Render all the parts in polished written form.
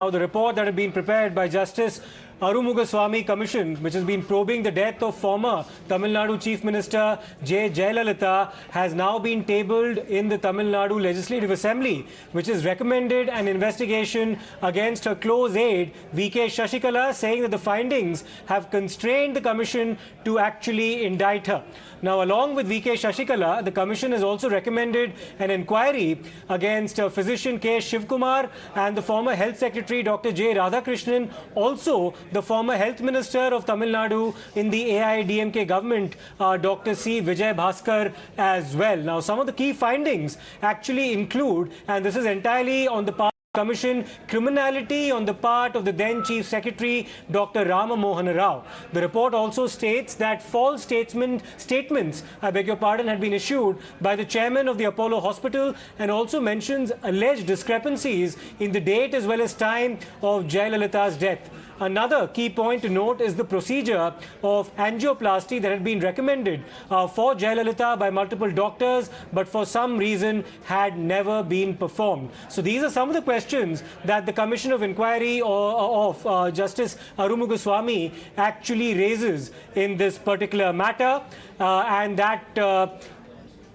Now, the report that had been prepared by Justice Arumughaswamy Commission, which has been probing the death of former Tamil Nadu Chief Minister Jayalalithaa, has now been tabled in the Tamil Nadu Legislative Assembly, which has recommended an investigation against her close aide, VK Sasikala, saying that the findings have constrained the Commission to actually indict her. Now, along with VK Sasikala, the Commission has also recommended an inquiry against physician K. Shivkumar and the former Health Secretary Dr. J. Radhakrishnan, also the former Health Minister of Tamil Nadu in the AIDMK government, Dr. C. Vijay Bhaskar as well. Now, some of the key findings actually include, and this is entirely on the part Commission, criminality on the part of the then Chief Secretary, Dr. Rama Mohana Rao. The report also states that false statements, had been issued by the chairman of the Apollo Hospital, and also mentions alleged discrepancies in the date as well as time of Jayalalitha's death. Another key point to note is the procedure of angioplasty that had been recommended for Jayalalithaa by multiple doctors, but for some reason had never been performed. So these are some of the questions that the Commission of Inquiry of Justice Arumughaswamy actually raises in this particular matter, and that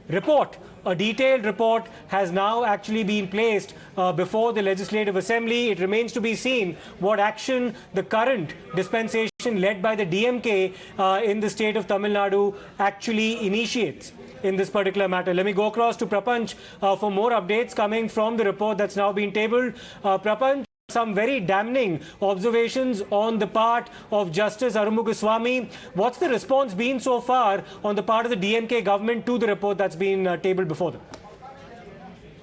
report, a detailed report, has now actually been placed before the Legislative Assembly. It remains to be seen what action the current dispensation led by the DMK in the state of Tamil Nadu actually initiates in this particular matter. Let me go across to Prapanch for more updates coming from the report that's now been tabled. Prapanch, some very damning observations on the part of Justice Arumughaswamy. What's the response been so far on the part of the DMK government to the report that's been tabled before them?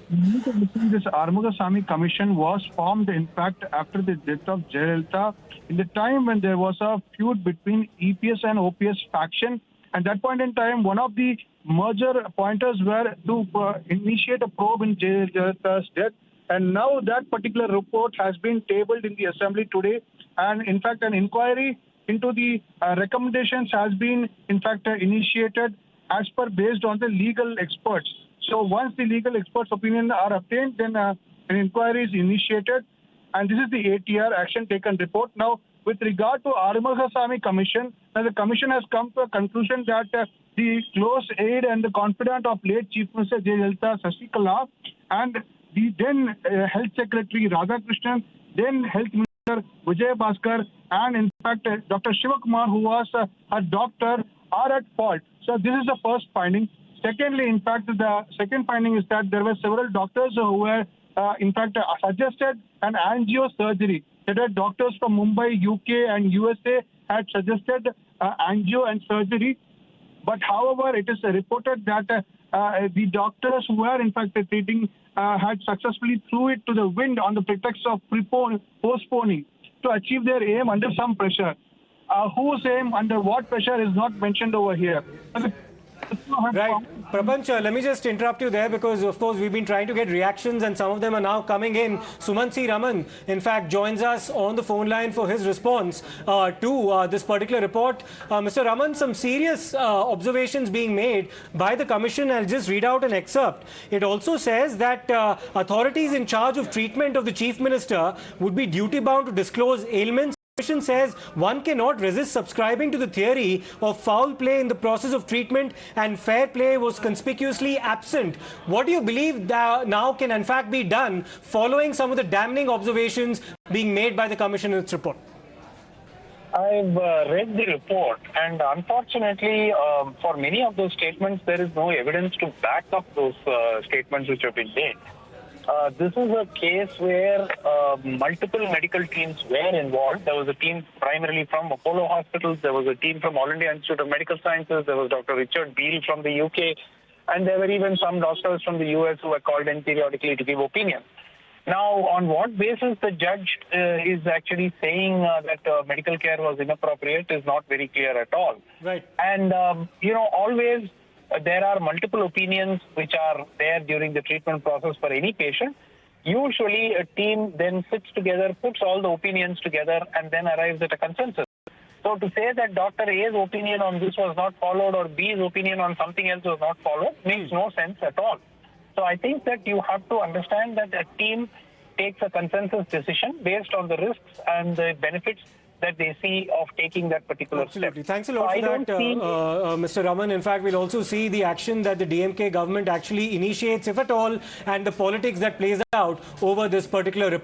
This Arumughaswamy Commission was formed, in fact, after the death of Jayalalithaa, in the time when there was a feud between EPS and OPS faction. At that point in time, one of the major pointers were to initiate a probe in Jayalalitha's death. And now that particular report has been tabled in the Assembly today. And in fact, an inquiry into the recommendations has been, in fact, initiated as per based on the legal experts. So once the legal experts' opinions are obtained, then an inquiry is initiated. And this is the ATR, Action Taken report. Now, with regard to Arumughaswamy Commission, the Commission has come to a conclusion that the close aide and the confidant of late Chief Minister Jayalalithaa Sasikala and the then Health Secretary Radhakrishnan, then Health Minister Vijay Bhaskar, and in fact Dr. Shivkumar, who was a doctor, are at fault. So this is the first finding. Secondly, in fact, the second finding is that there were several doctors who were, in fact, suggested an angio surgery. There were doctors from Mumbai, UK and USA had suggested angio and surgery. But however, it is reported that the doctors who were in fact treating had successfully threw it to the wind on the pretext of postponing to achieve their aim under some pressure. Whose aim, under what pressure, is not mentioned over here. Right. Prapanch, let me just interrupt you there because, of course, we've been trying to get reactions and some of them are now coming in. Sumansi Raman, in fact, joins us on the phone line for his response to this particular report. Mr. Raman, some serious observations being made by the Commission. I'll just read out an excerpt. It also says that authorities in charge of treatment of the Chief Minister would be duty-bound to disclose ailments. The Commission says one cannot resist subscribing to the theory of foul play in the process of treatment, and fair play was conspicuously absent. What do you believe that now can in fact be done following some of the damning observations being made by the Commission in its report? I've read the report, and unfortunately, for many of those statements, there is no evidence to back up those statements which have been made. This is a case where multiple medical teams were involved. There was a team primarily from Apollo Hospitals. There was a team from All India Institute of Medical Sciences. There was Dr. Richard Beale from the UK. And there were even some doctors from the US who were called in periodically to give opinions. Now, on what basis the judge is actually saying that medical care was inappropriate is not very clear at all. Right. And, always there are multiple opinions which are there during the treatment process for any patient. Usually a team then sits together, puts all the opinions together, and then arrives at a consensus. So to say that Dr. A's opinion on this was not followed or B's opinion on something else was not followed makes no sense at all. So I think that you have to understand that a team takes a consensus decision based on the risks and the benefits that they see of taking that particular Absolutely. step. Thanks a lot So for that, Mr. Raman. In fact, we'll also see the action that the DMK government actually initiates, if at all, and the politics that plays out over this particular report.